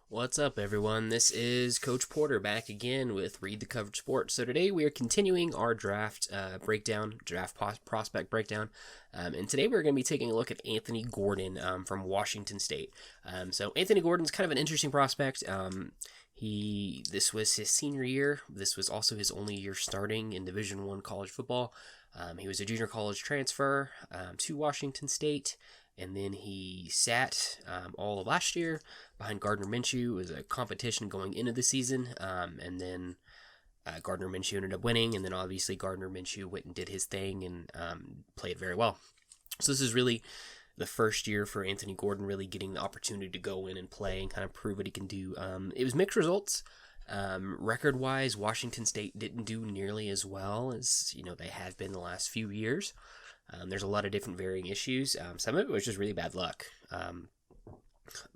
What's up, everyone? This is Coach Porter back again with Read the Coverage Sports. So today we are continuing our draft prospect breakdown, and today we're going to be taking a look at Anthony Gordon from Washington State. So Anthony Gordon's kind of an interesting prospect. This was his senior year. This was also his only year starting in Division I college football. He was a junior college transfer to Washington State. And then he sat all of last year behind Gardner Minshew. It was a competition going into the season. And then Gardner Minshew ended up winning. And then obviously Gardner Minshew went and did his thing and played very well. So this is really the first year for Anthony Gordon really getting the opportunity to go in and play and kind of prove what he can do. It was mixed results. Record-wise, Washington State didn't do nearly as well as they have been the last few years. There's a lot of different varying issues. Some of it was just really bad luck.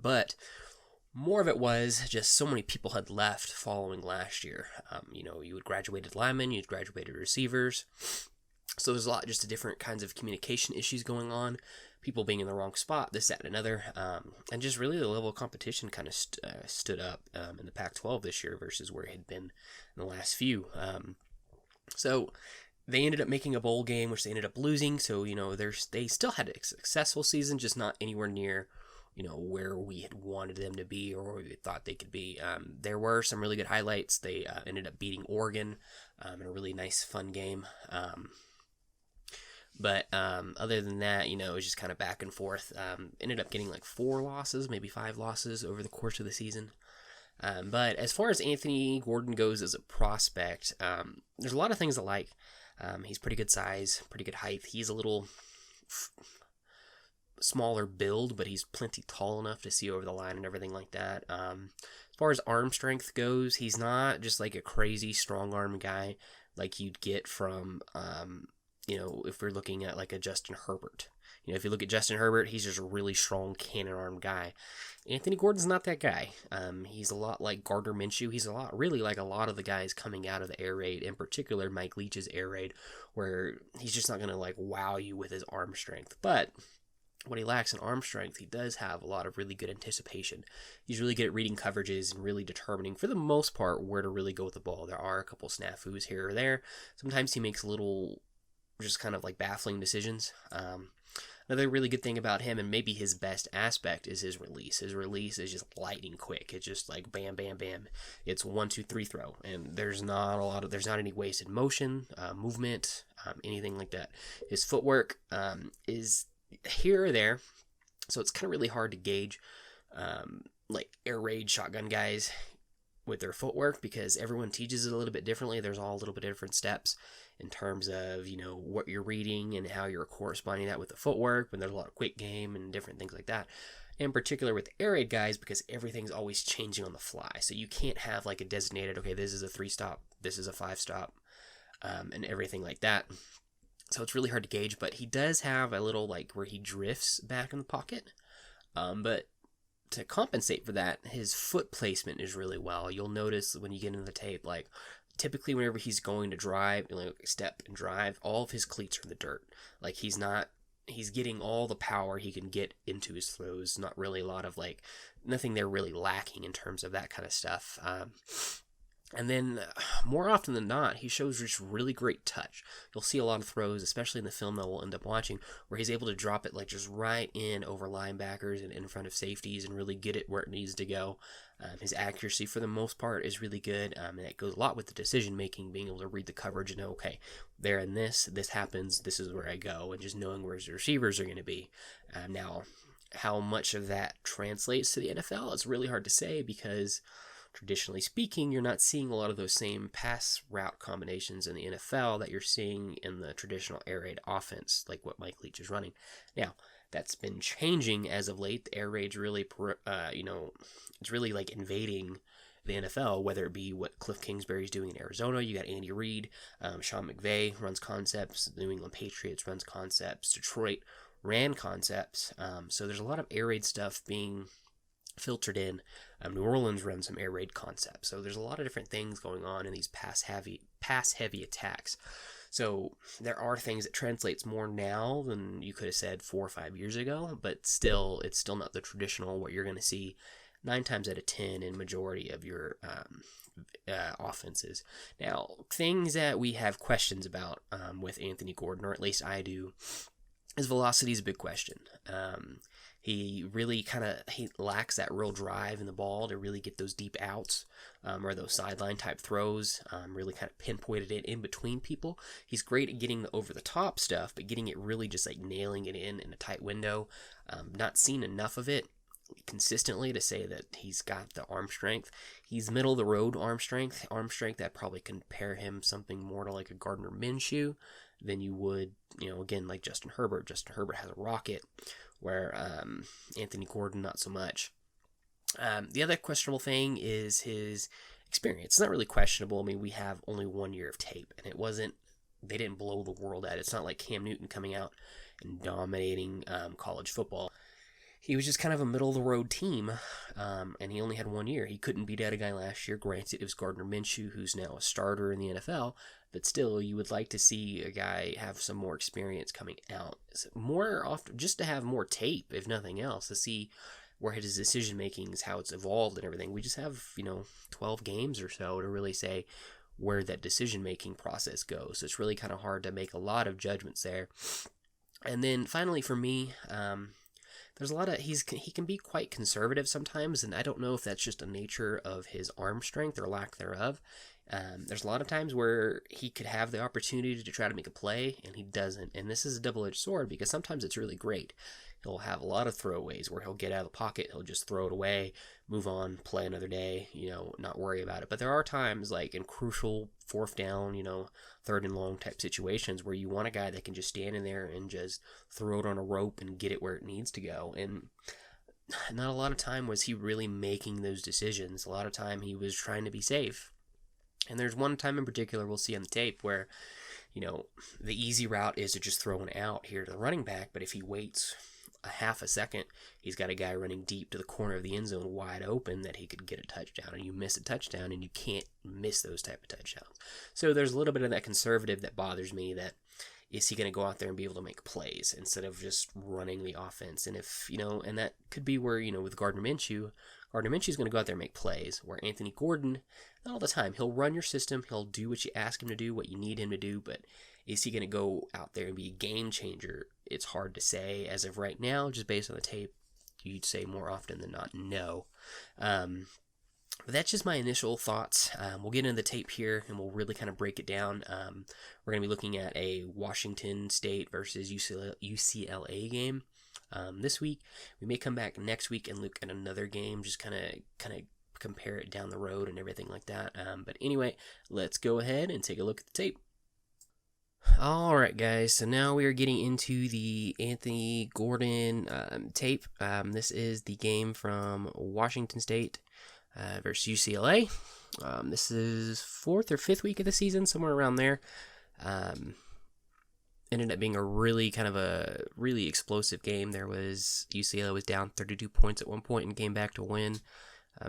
But more of it was just so many people had left following last year. You had graduated linemen, you had graduated receivers. So there's a lot just of different kinds of communication issues going on. People being in the wrong spot, this, that, and another. And just really the level of competition kind of stood up in the Pac-12 this year versus where it had been in the last few. So they ended up making a bowl game, which they ended up losing. So, they still had a successful season, just not anywhere near, where we had wanted them to be or where we thought they could be. There were some really good highlights. They ended up beating Oregon in a really nice, fun game. But other than that, it was just kind of back and forth. Ended up getting like 4 losses, maybe 5 losses over the course of the season. But as far as Anthony Gordon goes as a prospect, there's a lot of things I like. He's pretty good size, pretty good height. He's a little smaller build, but he's plenty tall enough to see over the line and everything like that. As far as arm strength goes, he's not just like a crazy strong arm guy like you'd get from, if we're looking at like a Justin Herbert. If you look at Justin Herbert, he's just a really strong cannon arm guy. Anthony Gordon's not that guy. He's a lot like Gardner Minshew. He's really like a lot of the guys coming out of the air raid, in particular Mike Leach's air raid, where he's just not going to like wow you with his arm strength. But what he lacks in arm strength, he does have a lot of really good anticipation. He's really good at reading coverages and really determining, for the most part, where to really go with the ball. There are a couple snafus here or there. Sometimes he makes little, just kind of like baffling decisions. Another really good thing about him, and maybe his best aspect, is his release. His release is just lightning quick. It's just like bam, bam, bam. It's 1, 2, 3 throw, and there's not any wasted motion, movement, anything like that. His footwork is here or there, so it's kind of really hard to gauge, like air raid shotgun guys with their footwork, because everyone teaches it a little bit differently. There's all a little bit different steps in terms of, what you're reading and how you're corresponding that with the footwork, when there's a lot of quick game and different things like that. In particular with air raid guys, because everything's always changing on the fly. So you can't have like a designated, okay, this is a 3-stop, this is a 5-stop, and everything like that. So it's really hard to gauge, but he does have a little like where he drifts back in the pocket. But to compensate for that, his foot placement is really well. You'll notice when you get into the tape, like typically whenever he's going to drive, step and drive, all of his cleats are in the dirt. Like he's getting all the power he can get into his throws. Not really a lot of nothing there really lacking in terms of that kind of stuff. And then, more often than not, he shows just really great touch. You'll see a lot of throws, especially in the film that we'll end up watching, where he's able to drop it just right in over linebackers and in front of safeties and really get it where it needs to go. His accuracy, for the most part, is really good, and that goes a lot with the decision-making, being able to read the coverage and know, okay, they're in this happens, this is where I go, and just knowing where his receivers are going to be. Now, how much of that translates to the NFL, it's really hard to say, because traditionally speaking, you're not seeing a lot of those same pass route combinations in the NFL that you're seeing in the traditional air raid offense, like what Mike Leach is running. Now, that's been changing as of late. The air raid's really, it's really like invading the NFL, whether it be what Cliff Kingsbury's doing in Arizona. You got Andy Reid, Sean McVay runs concepts, the New England Patriots runs concepts, Detroit ran concepts. So there's a lot of air raid stuff being filtered in. New Orleans runs some air raid concepts. So there's a lot of different things going on in these pass heavy attacks. So there are things that translates more now than you could have said 4 or 5 years ago, but still, it's still not the traditional what you're going to see 9 times out of 10 in majority of your offenses. Now, things that we have questions about with Anthony Gordon, or at least I do, his velocity is a big question. He really he lacks that real drive in the ball to really get those deep outs or those sideline type throws, really kind of pinpointed it in between people. He's great at getting the over the top stuff, but getting it really just like nailing it in a tight window. Not seen enough of it consistently to say that he's got the arm strength. He's middle of the road arm strength that probably compare him something more to like a Gardner Minshew than you would, again, like Justin Herbert. Justin Herbert has a rocket, where Anthony Gordon, not so much. The other questionable thing is his experience. It's not really questionable. I mean, we have only 1 year of tape, and they didn't blow the world at it. It's not like Cam Newton coming out and dominating college football. He was just kind of a middle-of-the-road team, and he only had 1 year. He couldn't beat out a guy last year. Granted, it was Gardner Minshew, who's now a starter in the NFL, but still, you would like to see a guy have some more experience coming out. More often, just to have more tape, if nothing else, to see where his decision-making is, how it's evolved and everything. We just have, 12 games or so to really say where that decision-making process goes. So it's really kind of hard to make a lot of judgments there. And then finally for me, there's a lot of, he can be quite conservative sometimes, and I don't know if that's just a nature of his arm strength or lack thereav. There's a lot of times where he could have the opportunity to try to make a play, and he doesn't. And this is a double-edged sword, because sometimes it's really great. He'll have a lot of throwaways where he'll get out of the pocket, he'll just throw it away, move on, play another day, not worry about it. But there are times, like in crucial 4th down, 3rd and long type situations, where you want a guy that can just stand in there and just throw it on a rope and get it where it needs to go. And not a lot of time was he really making those decisions. A lot of time he was trying to be safe. And there's one time in particular we'll see on the tape where, the easy route is to just throw an out here to the running back, but if he waits a half a second, he's got a guy running deep to the corner of the end zone wide open that he could get a touchdown, and you miss a touchdown, and you can't miss those type of touchdowns. So there's a little bit of that conservative that bothers me, that is he going to go out there and be able to make plays instead of just running the offense? And if, and that could be where, with Gardner Minshew's going to go out there and make plays, where Anthony Gordon, not all the time, he'll run your system, he'll do what you ask him to do, what you need him to do, but is he going to go out there and be a game changer? It's hard to say as of right now, just based on the tape. You'd say more often than not, no. But that's just my initial thoughts. We'll get into the tape here, and we'll really kind of break it down. We're going to be looking at a Washington State versus UCLA game this week. We may come back next week and look at another game, just kind of compare it down the road and everything like that. But anyway, let's go ahead and take a look at the tape. Alright guys, so now we are getting into the Anthony Gordon tape. This is the game from Washington State versus UCLA. This is 4th or 5th week of the season, somewhere around there. Ended up being a really explosive game. UCLA was down 32 points at one point and came back to win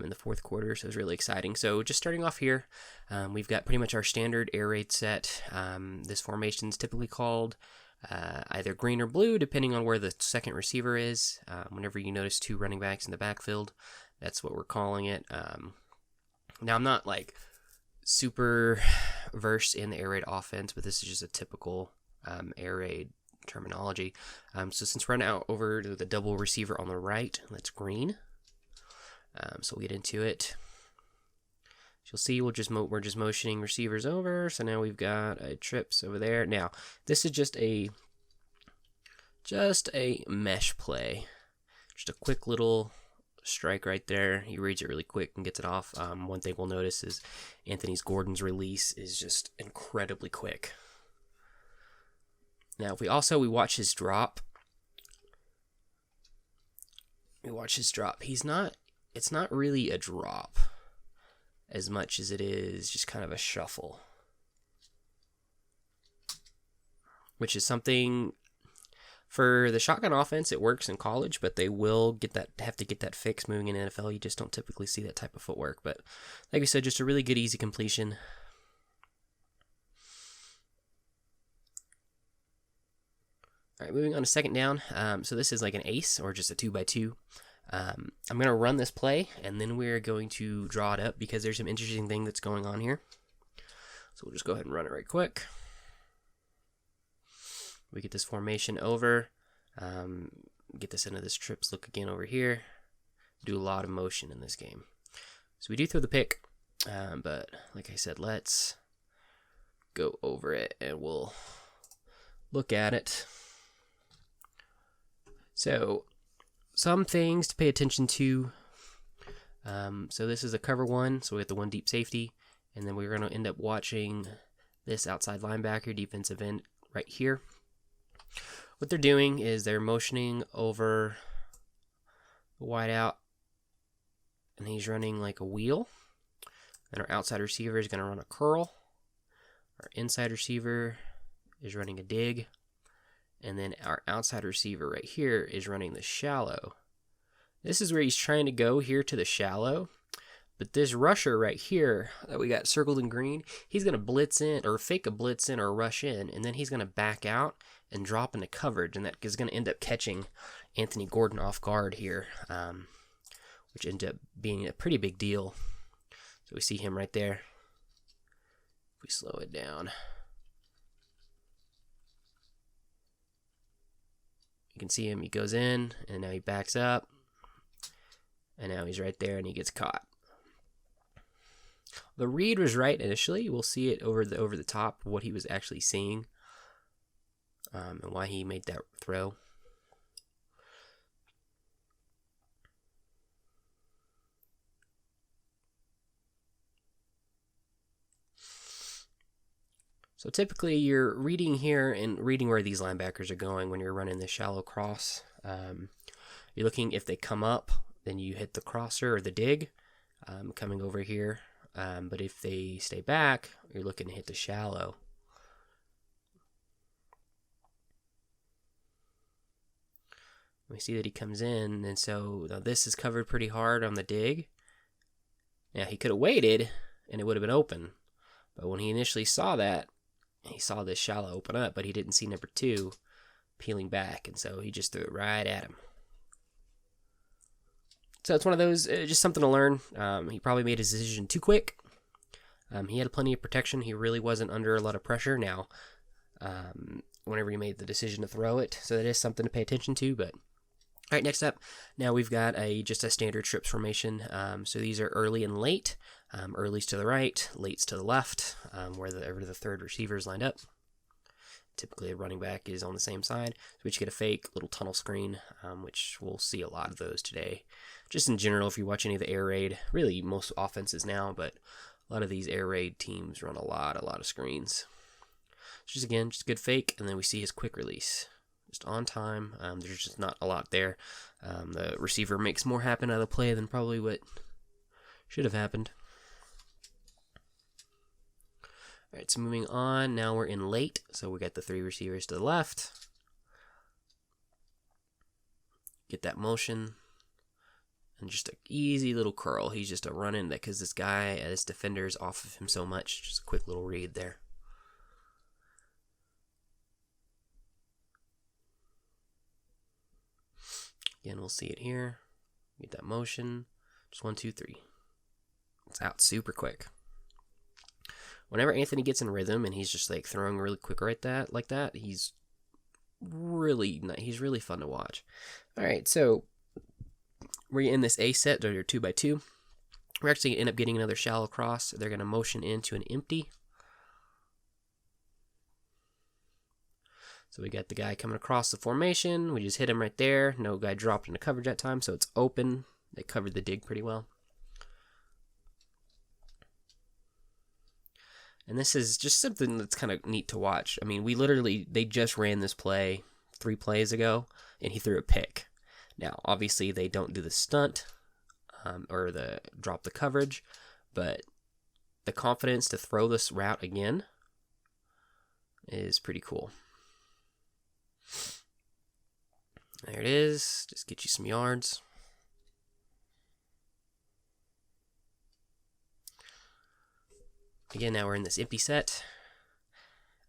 in the 4th quarter, so it was really exciting. So just starting off here, we've got pretty much our standard air raid set. This formation is typically called either green or blue, depending on where the second receiver is. Whenever you notice 2 running backs in the backfield, that's what we're calling it. Now, I'm not like super versed in the air raid offense, but this is just a typical air raid terminology. So since we're now over to the double receiver on the right, that's green. So we'll get into it. You'll see we're just motioning receivers over. So now we've got a trips over there. Now this is just a mesh play, just a quick little strike right there. He reads it really quick and gets it off. One thing we'll notice is Anthony Gordon's release is just incredibly quick. Now if we watch his drop. It's not really a drop as much as it is just kind of a shuffle, which is something for the shotgun offense. It works in college, but they will have to get that fixed moving in NFL. You just don't typically see that type of footwork. But like we said, just a really good, easy completion. All right, moving on to second down. So this is like an ace or just a 2x2. I'm going to run this play, and then we're going to draw it up because there's some interesting thing that's going on here. So we'll just go ahead and run it right quick. We get this formation over, get this into this trips look again over here. Do a lot of motion in this game. So we do throw the pick, but like I said, let's go over it and we'll look at it. So some things to pay attention to. So this is a cover one, so we have the one deep safety, and then we're going to end up watching this outside linebacker, defensive end right here. What they're doing is they're motioning over the wide out, and he's running like a wheel. And our outside receiver is going to run a curl. Our inside receiver is running a dig. And then our outside receiver right here is running the shallow. This is where he's trying to go here to the shallow. But this rusher right here that we got circled in green, he's going to blitz in or fake a blitz in or rush in. And then he's going to back out and drop into coverage. And that is going to end up catching Anthony Gordon off guard here, which ended up being a pretty big deal. So we see him right there. If we slow it down, you can see him. He goes in, and now he backs up. And now he's right there, and he gets caught. The read was right initially. We'll see it over the top of what he was actually seeing, and why he made that throw. So typically you're reading here and reading where these linebackers are going when you're running the shallow cross. You're looking if they come up, then you hit the crosser or the dig coming over here. But if they stay back, you're looking to hit the shallow. We see that he comes in, and so now this is covered pretty hard on the dig. Now he could have waited, and it would have been open. But when he initially saw that, he saw this shallow open up, but he didn't see number 2 peeling back, and so he just threw it right at him. So it's one of those, just something to learn. He probably made his decision too quick. He had plenty of protection. He really wasn't under a lot of pressure now whenever he made the decision to throw it. So that is something to pay attention to. But all right, next up, now we've got just a standard trips formation. So these are early and late. Early's to the right, late's to the left, wherever the third receiver is lined up. Typically, a running back is on the same side. So we just get a fake little tunnel screen, which we'll see a lot of those today. Just in general, if you watch any of the air raid, really most offenses now, but a lot of these air raid teams run a lot of screens. So just again, just a good fake, and then we see his quick release. Just on time. There's just not a lot there. The receiver makes more happen out of the play than probably what should have happened. All right, so moving on, now we're in late. So we got the 3 receivers to the left. Get that motion. And just an easy little curl. He's just a run in that because this guy, this defender is off of him so much. Just a quick little read there. Again, we'll see it here. Get that motion. Just 1, 2, 3. It's out super quick. Whenever Anthony gets in rhythm and he's just like throwing really quick like that, he's really fun to watch. All right, so we're in this A set, or 2x2. We're actually going to end up getting another shallow cross. They're going to motion into an empty. So we got the guy coming across the formation. We just hit him right there. No guy dropped into coverage that time, so it's open. They covered the dig pretty well. And this is just something that's kind of neat to watch. I mean, they just ran this play 3 plays ago, and he threw a pick. Now, obviously, they don't do the stunt or the drop the coverage, but the confidence to throw this route again is pretty cool. There it is. Just get you some yards. Again, now we're in this empty set.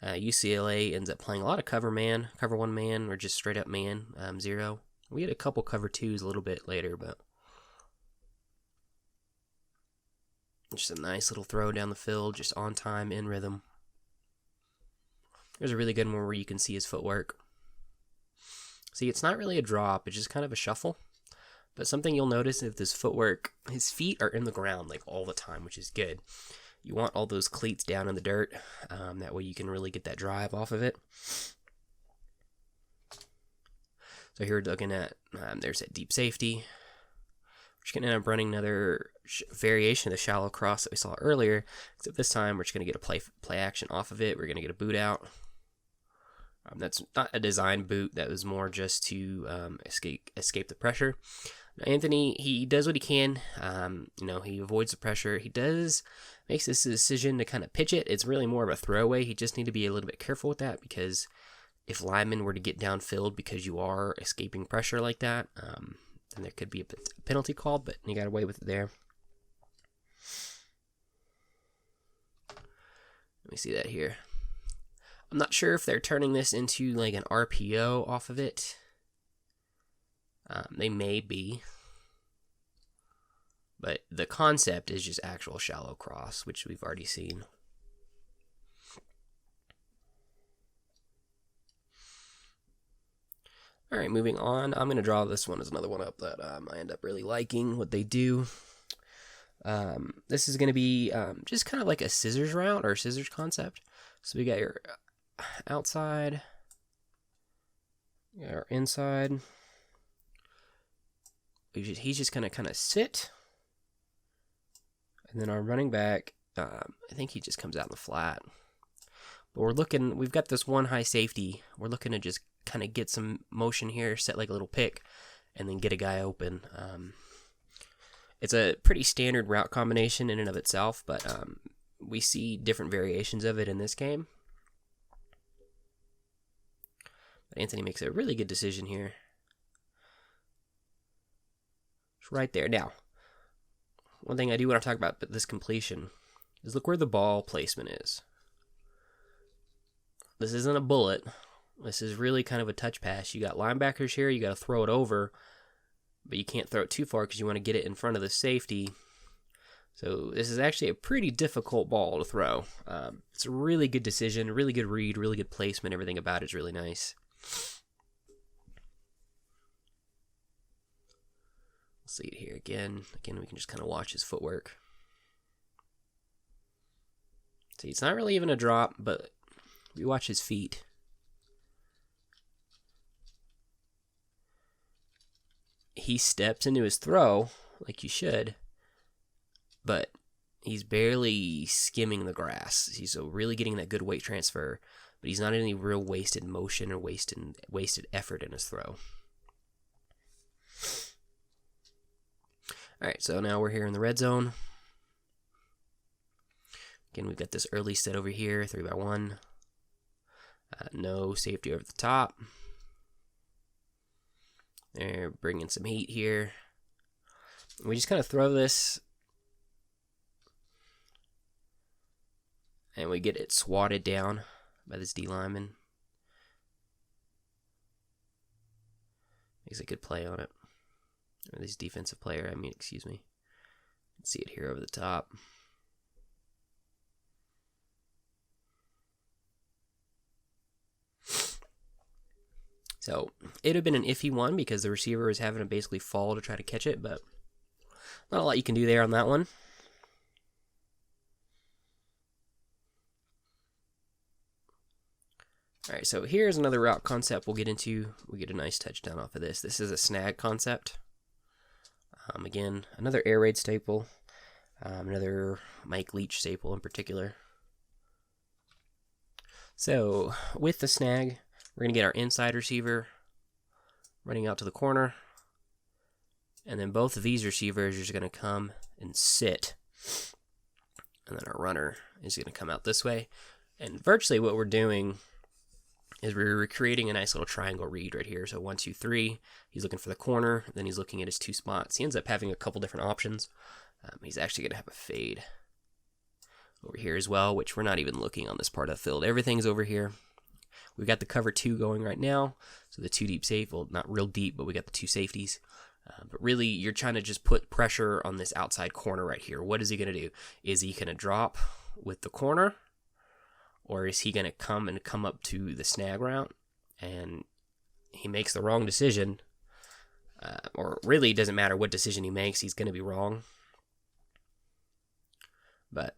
UCLA ends up playing a lot of cover 1 man, or just straight up man, 0, We had a couple cover twos a little bit later, but just a nice little throw down the field, just on time, in rhythm. There's a really good one where you can see his footwork. See, it's not really a drop, it's just kind of a shuffle. But something you'll notice is this footwork, his feet are in the ground like all the time, which is good. You want all those cleats down in the dirt. That way you can really get that drive off of it. So here we're looking at, there's that deep safety. We're just going to end up running another variation of the shallow cross that we saw earlier. Except this time we're just going to get a play action off of it. We're going to get a boot out. That's not a design boot. That was more just to escape the pressure. Now, Anthony, he does what he can. He avoids the pressure. He makes this decision to kind of pitch it. It's really more of a throwaway. He just need to be a little bit careful with that, because if linemen were to get downfield because you are escaping pressure like that, then there could be a penalty called, but he got away with it there. Let me see that here. I'm not sure if they're turning this into like an RPO off of it. They may be. But the concept is just actual shallow cross, which we've already seen. All right, moving on. I'm going to draw this one as another one up that I end up really liking what they do. This is going to be just kind of like a scissors route or scissors concept. So we got your outside, our inside. He's just going to kind of sit. And then our running back, I think he just comes out in the flat. But we've got this one high safety. We're looking to just kind of get some motion here, set like a little pick, and then get a guy open. It's a pretty standard route combination in and of itself, but we see different variations of it in this game. But Anthony makes a really good decision here. It's right there. Now, one thing I do want to talk about this completion is look where the ball placement is. This isn't a bullet. This is really kind of a touch pass. You got linebackers here. You got to throw it over, but you can't throw it too far because you want to get it in front of the safety. So this is actually a pretty difficult ball to throw. It's a really good decision, really good read, really good placement. Everything about it is really nice. See it here again. Again, we can just kind of watch his footwork. See, it's not really even a drop, but we watch his feet. He steps into his throw like you should, but he's barely skimming the grass. He's really getting that good weight transfer, but he's not any real wasted motion or wasted effort in his throw. All right, so now we're here in the red zone. Again, we've got this early set over here, 3x1. No safety over the top. They're bringing some heat here. We just kind of throw this, and we get it swatted down by this D lineman. Makes a good play on it. Or this defensive player, excuse me. You can see it here over the top. So it would have been an iffy one because the receiver was having to basically fall to try to catch it, but not a lot you can do there on that one. All right, so here's another route concept we'll get into. We get a nice touchdown off of this. This is a snag concept. Again, another air raid staple, another Mike Leach staple in particular. So with the snag, we're going to get our inside receiver running out to the corner. And then both of these receivers are just going to come and sit. And then our runner is going to come out this way. And virtually what we're doing is we're creating a nice little triangle read right here. So 1, 2, 3. He's looking for the corner. Then he's looking at his two spots. He ends up having a couple different options. He's actually going to have a fade over here as well, which we're not even looking on this part of the field. Everything's over here. We've got the cover 2 going right now, so the 2 deep safe, well, not real deep, but we got the 2 safeties. But really, you're trying to just put pressure on this outside corner right here. What is he going to do? Is he going to drop with the corner, or is he going to come up to the snag route, and he makes the wrong decision, or really it doesn't matter what decision he makes, he's going to be wrong. But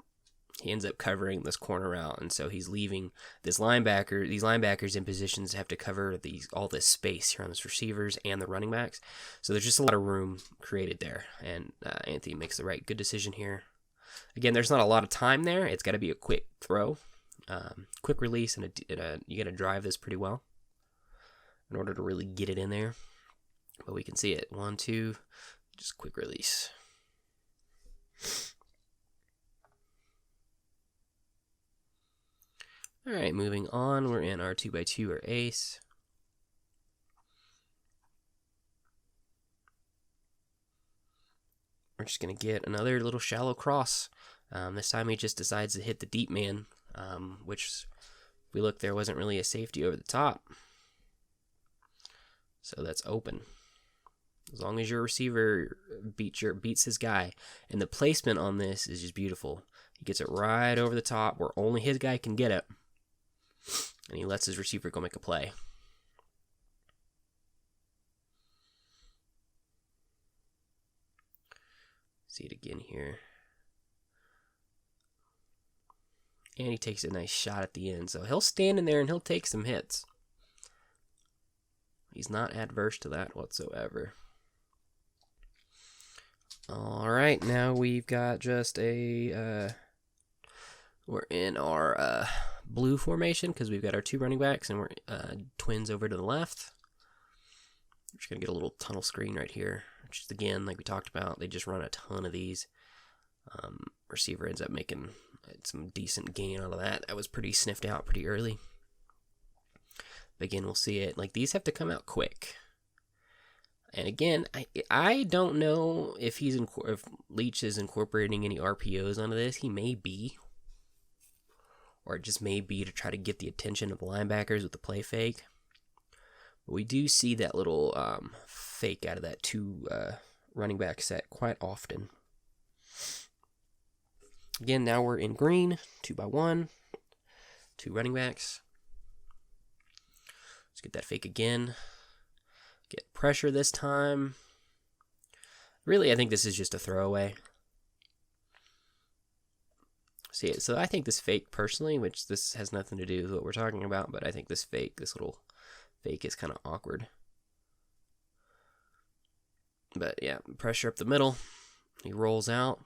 he ends up covering this corner out, and so he's leaving these linebackers in positions to have to cover all this space here on those receivers and the running backs. So there's just a lot of room created there, and Anthony makes the good decision here. Again, there's not a lot of time there. It's got to be a quick throw, quick release, and you got to drive this pretty well in order to really get it in there. But we can see it. 1, 2, just quick release. All right, moving on. We're in our 2x2 or ace. We're just going to get another little shallow cross. This time he just decides to hit the deep man, which, if we look, there wasn't really a safety over the top. So that's open. As long as your receiver beats his guy. And the placement on this is just beautiful. He gets it right over the top where only his guy can get it. And he lets his receiver go make a play. See it again here. And he takes a nice shot at the end. So he'll stand in there and he'll take some hits. He's not adverse to that whatsoever. All right, now we've got just we're in our blue formation because we've got our 2 running backs and we're twins over to the left. We're just going to get a little tunnel screen right here, which is, again, like we talked about, they just run a ton of these. Receiver ends up making some decent gain out of that. That was pretty sniffed out pretty early. But again, we'll see it. Like, these have to come out quick. And again, I don't know if if Leach is incorporating any RPOs onto this. He may be. Or it just may be to try to get the attention of the linebackers with the play fake. But we do see that little fake out of that 2 running back set quite often. Again, now we're in green, 2x1, 2 running backs. Let's get that fake again. Get pressure this time. Really, I think this is just a throwaway. See it. So I think this fake, personally, which this has nothing to do with what we're talking about, but I think this little fake is kind of awkward. But yeah, pressure up the middle. He rolls out.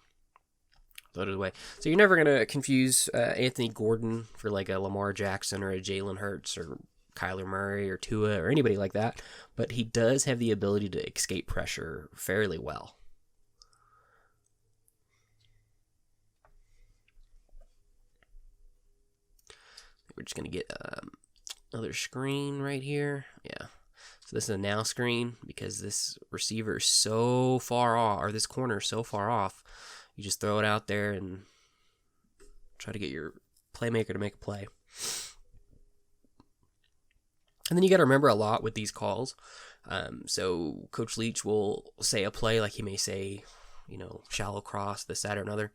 Throw it away. So you're never going to confuse Anthony Gordon for like a Lamar Jackson or a Jalen Hurts or Kyler Murray or Tua or anybody like that, but he does have the ability to escape pressure fairly well. We're just going to get another screen right here. Yeah. So this is a now screen because this receiver is so far off, or this corner is so far off. You just throw it out there and try to get your playmaker to make a play. And then you got to remember a lot with these calls. So Coach Leach will say a play, like he may say, shallow cross, this, that, or another.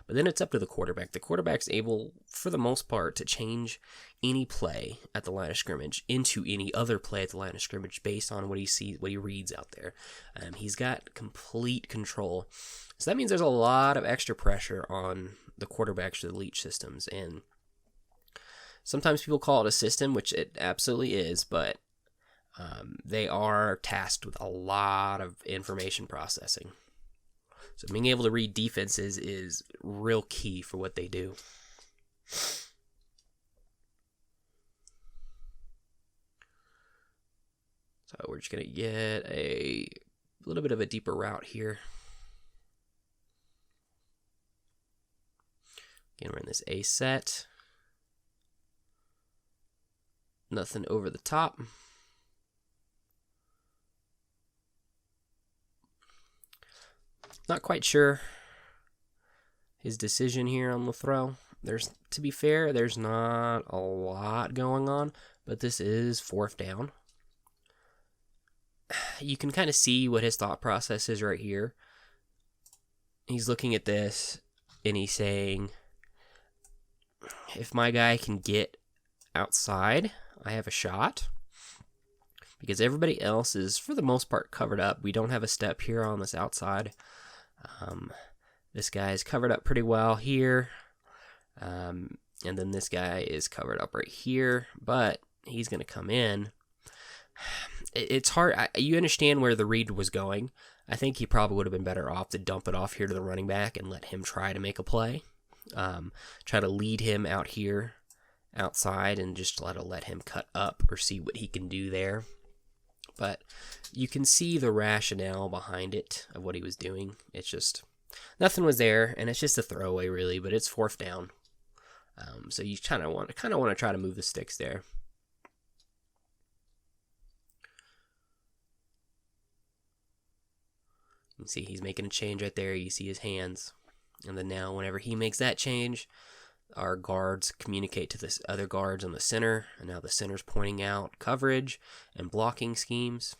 But then it's up to the quarterback. The quarterback's able, for the most part, to change any play at the line of scrimmage into any other play at the line of scrimmage based on what he sees, what he reads out there. He's got complete control. So that means there's a lot of extra pressure on the quarterbacks for the Leach systems. And sometimes people call it a system, which it absolutely is, but they are tasked with a lot of information processing. So being able to read defenses is real key for what they do. So we're just going to get a little bit of a deeper route here. Again, we're in this A set. Nothing over the top. Not quite sure his decision here on the throw. To be fair, there's not a lot going on, but this is 4th down. You can kind of see what his thought process is right here. He's looking at this and he's saying, if my guy can get outside, I have a shot. Because everybody else is, for the most part, covered up. We don't have a step here on this outside. This guy's covered up pretty well here. And then this guy is covered up right here. But he's going to come in. It's hard. You understand where the read was going. I think he probably would have been better off to dump it off here to the running back and let him try to make a play. Try to lead him out here outside and just let him cut up or see what he can do there. But you can see the rationale behind it of what he was doing. It's just nothing was there, and it's just a throwaway really. But it's 4th down, so you kind of want to try to move the sticks there. You can see he's making a change right there. You see his hands. And then now whenever he makes that change, our guards communicate to the other guards on the center. And now the center's pointing out coverage and blocking schemes.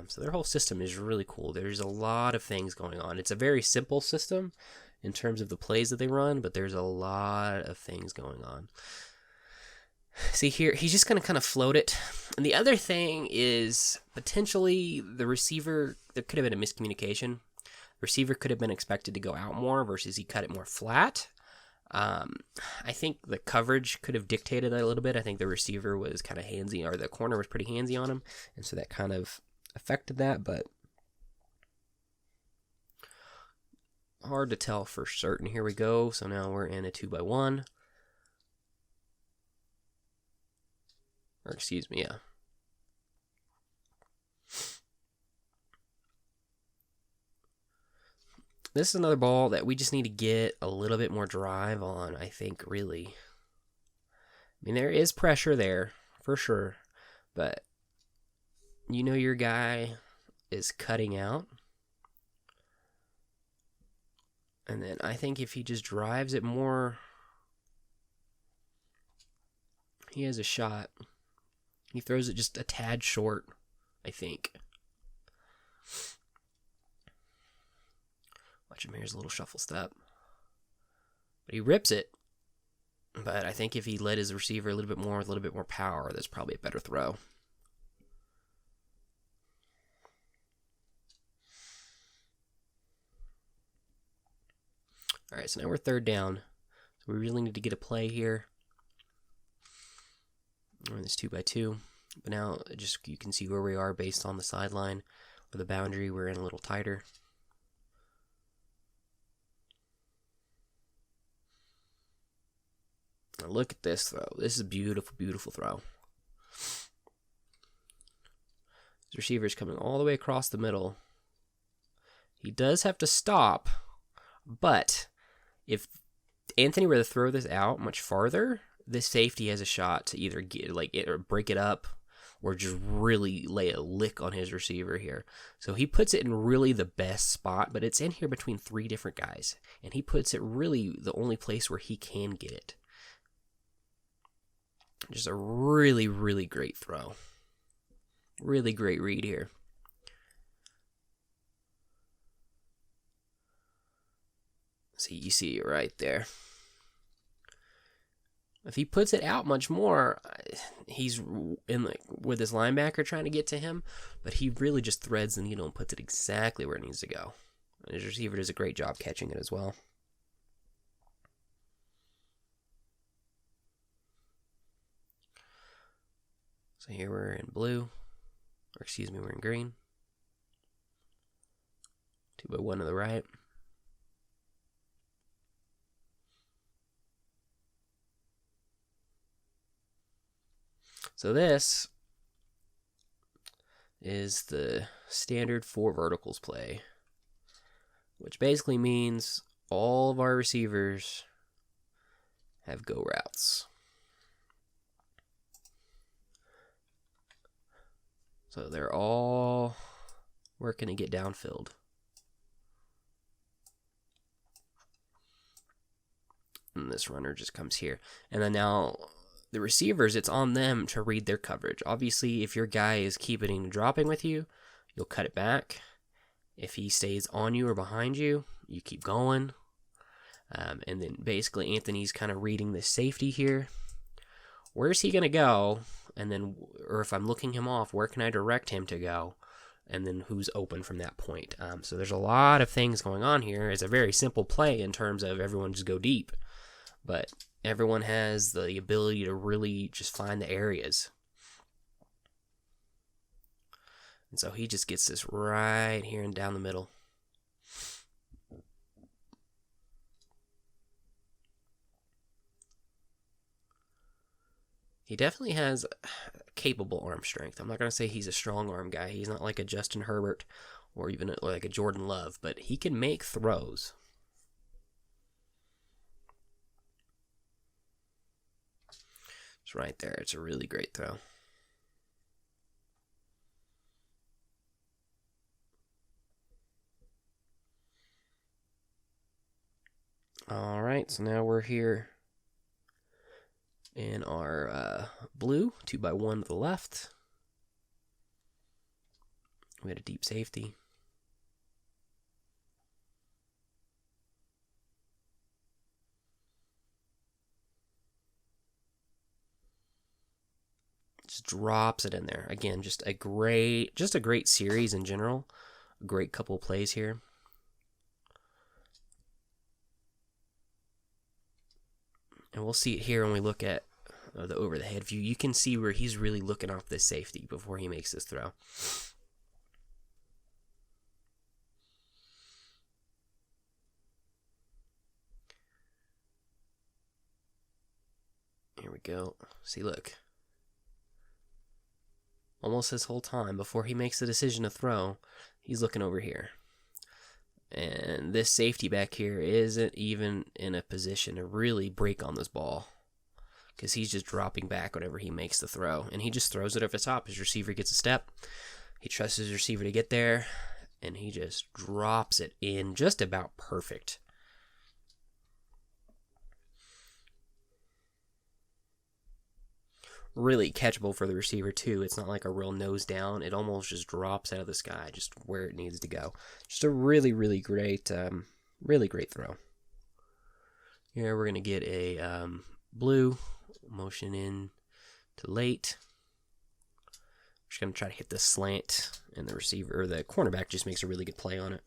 So their whole system is really cool. There's a lot of things going on. It's a very simple system in terms of the plays that they run, but there's a lot of things going on. See here, he's just going to kind of float it. And the other thing is potentially the receiver, there could have been a miscommunication. The receiver could have been expected to go out more versus he cut it more flat. I think the coverage could have dictated that a little bit. I think the receiver was kind of handsy, or the corner was pretty handsy on him. And so that kind of affected that, but hard to tell for certain. Here we go. So now we're in a 2-by-1. Or excuse me, yeah. This is another ball that we just need to get a little bit more drive on, I think, really. I mean, there is pressure there, for sure. But you know your guy is cutting out. And then I think if he just drives it more, he has a shot. He throws it just a tad short, I think. Watch him, here's a little shuffle step. But he rips it. But I think if he led his receiver a little bit more with a little bit more power, that's probably a better throw. Alright, so now we're 3rd down. So we really need to get a play here. We're in this 2-by-2. But now just you can see where we are based on the sideline or the boundary. We're in a little tighter. Now look at this throw. This is a beautiful, beautiful throw. This receiver's coming all the way across the middle. He does have to stop, but if Anthony were to throw this out much farther, this safety has a shot to either get it or break it up or just really lay a lick on his receiver here. So he puts it in really the best spot, but it's in here between 3 different guys. And he puts it really the only place where he can get it. Just a really, really great throw. Really great read here. See, you see it right there. If he puts it out much more, he's in with his linebacker trying to get to him, but he really just threads the needle and puts it exactly where it needs to go. And his receiver does a great job catching it as well. So here we're in blue, or excuse me, we're in green. 2-by-1 to the right. So this is the standard 4 verticals play, which basically means all of our receivers have go routes. So they're all working to get downfield. And this runner just comes here. And then now the receivers, it's on them to read their coverage. Obviously, if your guy is keeping dropping with you, you'll cut it back. If he stays on you or behind you, you keep going. And then basically Anthony's kind of reading the safety here. Where's he going to go? And then, or if I'm looking him off, where can I direct him to go? And then who's open from that point. So there's a lot of things going on here. It's a very simple play in terms of everyone just go deep. But everyone has the ability to really just find the areas. And so he just gets this right here and down the middle. He definitely has capable arm strength. I'm not going to say he's a strong arm guy. He's not like a Justin Herbert or even like a Jordan Love, but he can make throws. It's right there. It's a really great throw. All right, so now we're here in our blue, 2x1 to the left. We had a deep safety. Just drops it in there. Again, just a great series in general. A great couple of plays here. And we'll see it here when we look at the over-the-head view. You can see where he's really looking off this safety before he makes this throw. Here we go. See, look. Almost his whole time before he makes the decision to throw, he's looking over here. And this safety back here isn't even in a position to really break on this ball because he's just dropping back whenever he makes the throw. And he just throws it over the top. His receiver gets a step. He trusts his receiver to get there, and he just drops it in just about perfect. Really catchable for the receiver too. It's not like a real nose down. It almost just drops out of the sky, just where it needs to go. Just a really, really great throw. Here we're gonna get a blue motion in to late. Just gonna try to hit the slant, and the receiver or the cornerback just makes a really good play on it.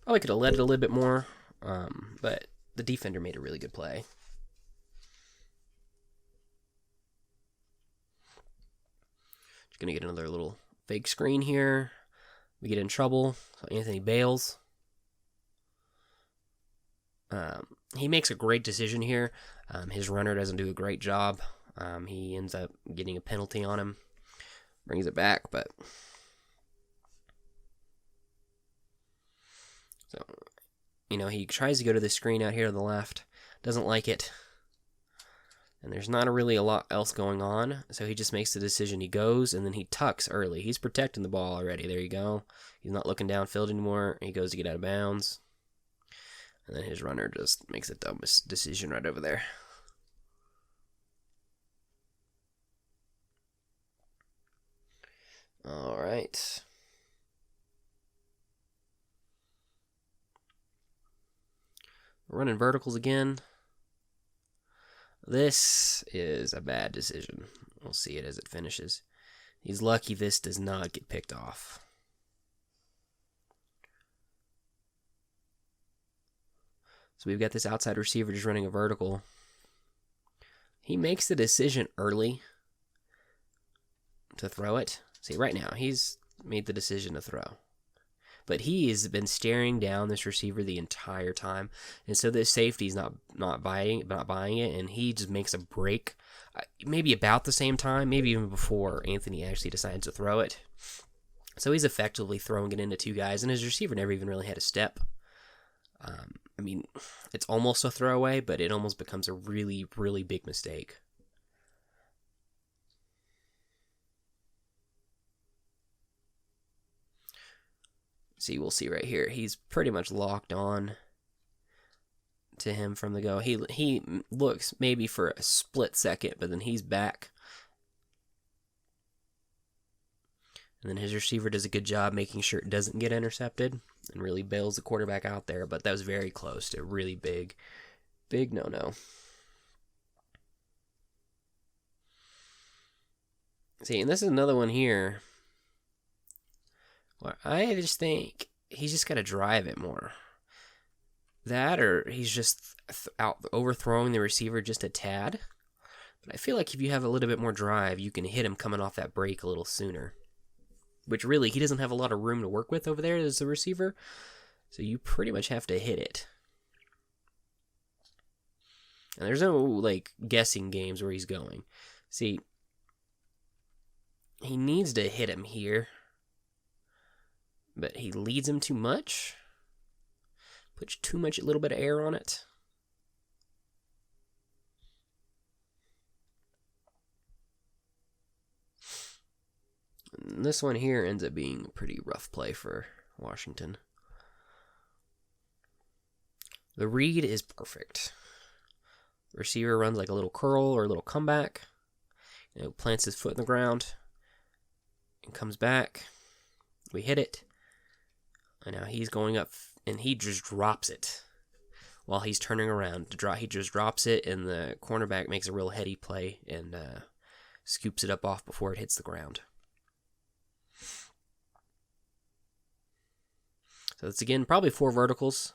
Probably could have led it a little bit more, but the defender made a really good play. Just going to get another little fake screen here. We get in trouble. So Anthony bails. He makes a great decision here. His runner doesn't do a great job. He ends up getting a penalty on him. Brings it back, but... So, he tries to go to the screen out here to the left. Doesn't like it. And there's not really a lot else going on. So he just makes the decision. He goes, and then he tucks early. He's protecting the ball already. There you go. He's not looking downfield anymore. He goes to get out of bounds. And then his runner just makes the dumbest decision right over there. All right. Running verticals again. This is a bad decision. We'll see it as it finishes. He's lucky this does not get picked off. So we've got this outside receiver just running a vertical. He makes the decision early to throw it. See, right now, he's made the decision to throw. But he has been staring down this receiver the entire time. And so this safety's not buying it, and he just makes a break. Maybe about the same time, maybe even before Anthony actually decides to throw it. So he's effectively throwing it into two guys, and his receiver never even really had a step. It's almost a throwaway, but it almost becomes a really, really big mistake. See, we'll see right here. He's pretty much locked on to him from the go. He looks maybe for a split second, but then he's back. And then his receiver does a good job making sure it doesn't get intercepted and really bails the quarterback out there. But that was very close to a really big no-no. See, and this is another one here where I just think he's just got to drive it more. That, or he's just out overthrowing the receiver just a tad. But I feel like if you have a little bit more drive, you can hit him coming off that break a little sooner. Which really, he doesn't have a lot of room to work with over there as the receiver. So you pretty much have to hit it. And there's no, like, guessing games where he's going. See, he needs to hit him here. But he leads him too much. Puts too much, a little bit of air on it. And this one here ends up being a pretty rough play for Washington. The read is perfect. The receiver runs like a little curl or a little comeback. Plants his foot in the ground and comes back. We hit it. And now he's going up and he just drops it while he's turning around to draw. He just drops it and the cornerback makes a real heady play and scoops it up off before it hits the ground. So it's again probably 4 verticals,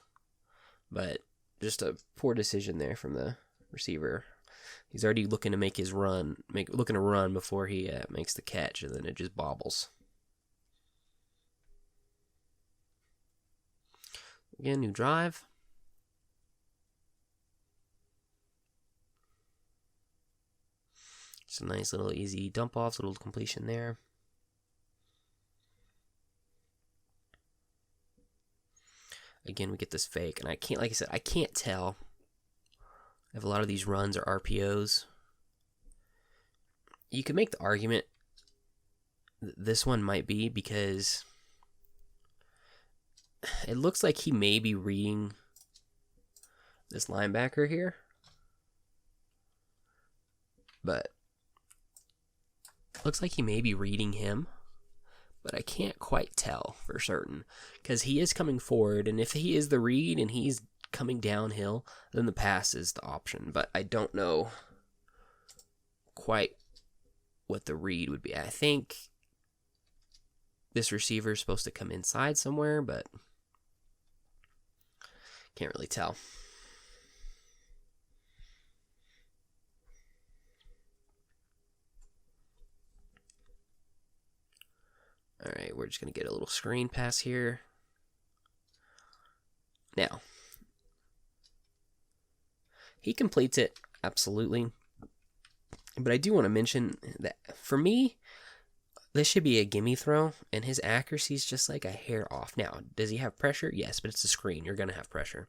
but just a poor decision there from the receiver. He's already looking to make his run, looking to run before he makes the catch, and then it just bobbles. Again, new drive. Just a nice little easy dump off, little completion there. Again, we get this fake, and I can't, like I said, I can't tell if a lot of these runs are RPOs. You could make the argument that this one might be because it looks like he may be reading this linebacker here. But looks like he may be reading him. But I can't quite tell for certain because he is coming forward, and if he is the read and he's coming downhill, then the pass is the option. But I don't know quite what the read would be. I think this receiver is supposed to come inside somewhere, but can't really tell. All right, we're just going to get a little screen pass here. Now, he completes it, absolutely. But I do want to mention that, for me, this should be a gimme throw, and his accuracy is just like a hair off. Now, does he have pressure? Yes, but it's a screen. You're going to have pressure.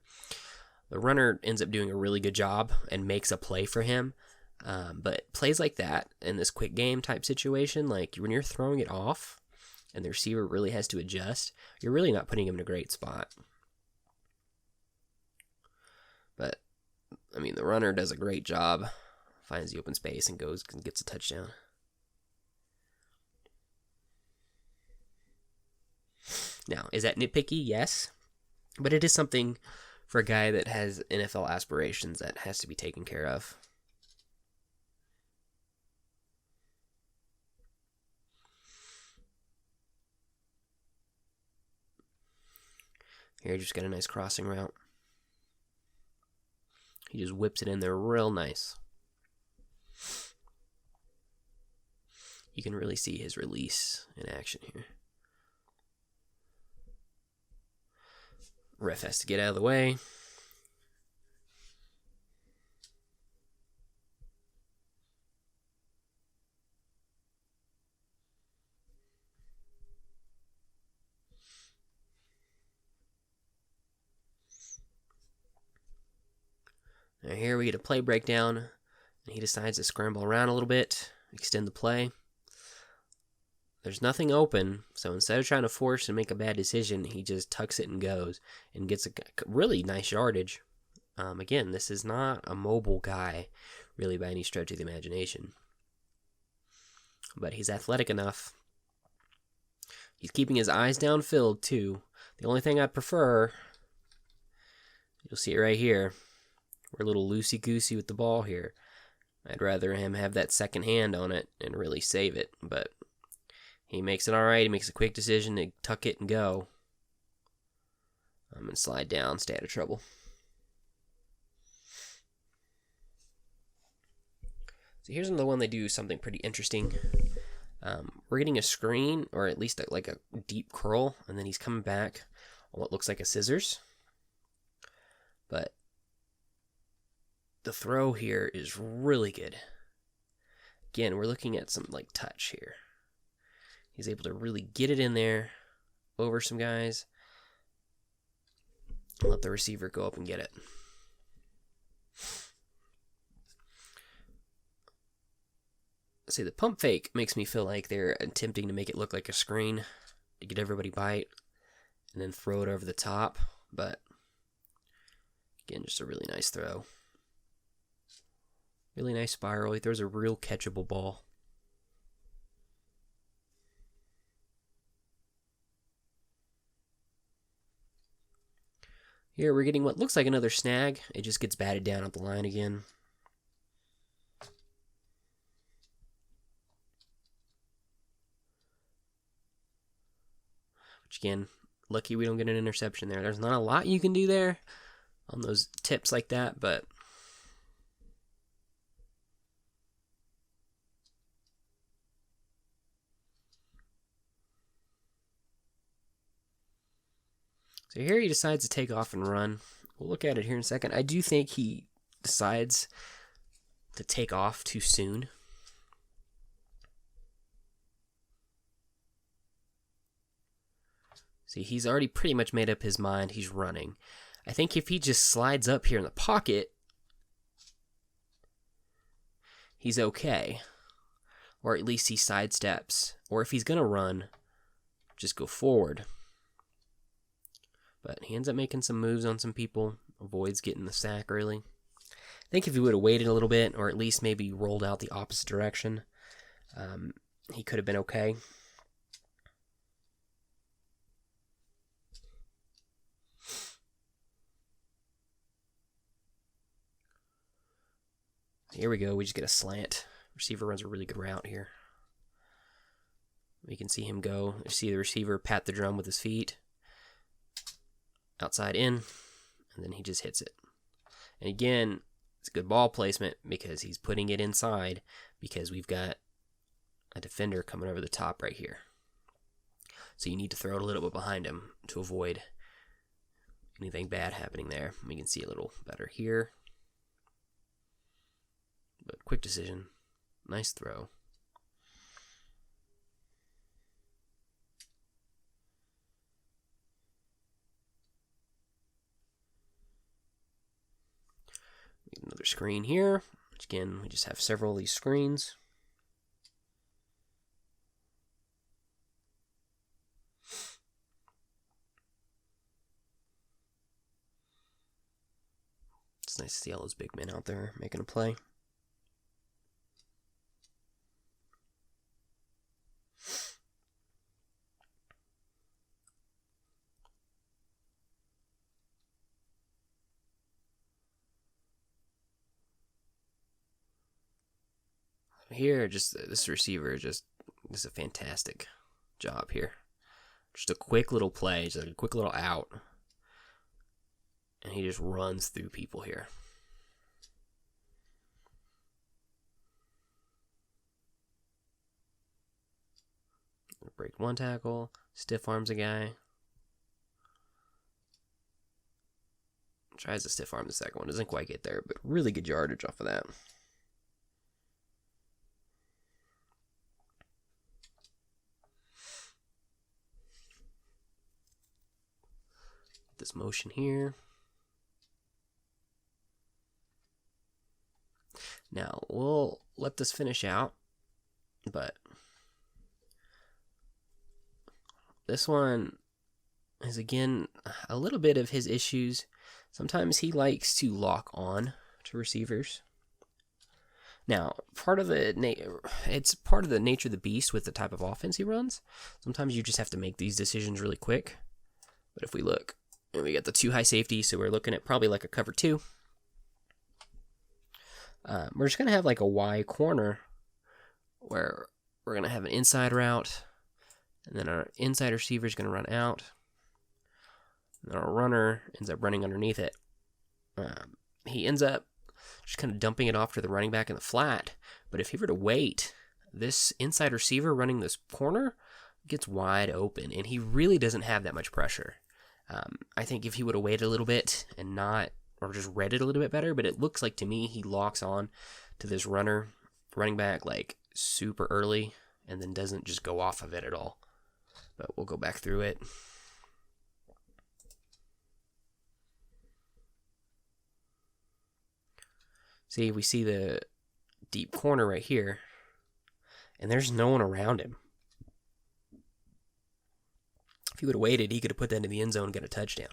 The runner ends up doing a really good job and makes a play for him. But plays like that in this quick game type situation, like when you're throwing it off, and the receiver really has to adjust, you're really not putting him in a great spot. But, I mean, the runner does a great job, finds the open space and goes and gets a touchdown. Now, is that nitpicky? Yes. But it is something for a guy that has NFL aspirations that has to be taken care of. Here, just got a nice crossing route. He just whips it in there real nice. You can really see his release in action here. Ref has to get out of the way. Now here we get a play breakdown, and he decides to scramble around a little bit, extend the play. there's nothing open, so instead of trying to force and make a bad decision, he just tucks it and goes and gets a really nice yardage. Again, this is not a mobile guy, really, by any stretch of the imagination. But he's athletic enough. He's keeping his eyes downfield, too. The only thing I'd prefer, you'll see it right here, we're a little loosey-goosey with the ball here. I'd rather him have that second hand on it and really save it, but he makes it all right. He makes a quick decision to tuck it and go. And slide down, stay out of trouble. So here's another one. They do something pretty interesting. We're getting a screen, or at least like a deep curl, and then he's coming back on what looks like a scissors. But the throw here is really good. Again, we're looking at some like touch here. He's able to really get it in there over some guys and let the receiver go up and get it. See, the pump fake makes me feel like they're attempting to make it look like a screen to get everybody bite and then throw it over the top. But again, just a really nice throw. Really nice spiral. He throws a real catchable ball. Here we're getting what looks like another snag. It just gets batted down at the line again. Which again, lucky we don't get an interception there. There's not a lot you can do there on those tips like that, but so here he decides to take off and run. We'll look at it here in a second. I do think he decides to take off too soon. See, he's already pretty much made up his mind. He's running. I think if he just slides up here in the pocket, he's okay. Or at least he sidesteps. Or if he's going to run, just go forward. But he ends up making some moves on some people. Avoids getting the sack early. I think if he would have waited a little bit, or at least maybe rolled out the opposite direction, he could have been okay. Here we go. We just get a slant. Receiver runs a really good route here. We can see him go. You see the receiver pat the drum with his feet. Outside in. And then he just hits it. And again, it's a good ball placement because he's putting it inside because we've got a defender coming over the top right here. So you need to throw it a little bit behind him to avoid anything bad happening there. We can see a little better here. But quick decision. Nice throw. Another screen here. Which again, we just have several of these screens. It's nice to see all those big men out there making a play. Here, just this receiver just does a fantastic job here. Just a quick little play, just a quick little out. And he just runs through people here. Break one tackle, stiff arms a guy. Tries to stiff arm the second one, doesn't quite get there, but really good yardage off of that. This motion here. Now, we'll let this finish out, but This one is, again, a little bit of his issues. Sometimes he likes to lock on to receivers. Now, it's part of the nature of the beast with the type of offense he runs. Sometimes you just have to make these decisions really quick. But if we look, and we got the 2 high safety, so we're looking at probably like a cover 2. We're just going to have like a Y corner where we're going to have an inside route, and then our inside receiver is going to run out, and then our runner ends up running underneath it. He ends up just kind of dumping it off to the running back in the flat, but if he were to wait, this inside receiver running this corner gets wide open, and he really doesn't have that much pressure. I think if he would have waited a little bit and not, or just read it a little bit better, but it looks like to me he locks on to this running back like super early, and then doesn't just go off of it at all. But we'll go back through it. See, we see the deep corner right here, and there's no one around him. If he would have waited, he could have put that in the end zone and got a touchdown.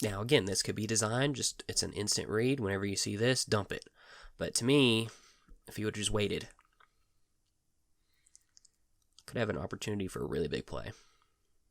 Now, again, this could be designed, just it's an instant read. Whenever you see this, dump it. But to me, if you would have just waited, could have an opportunity for a really big play.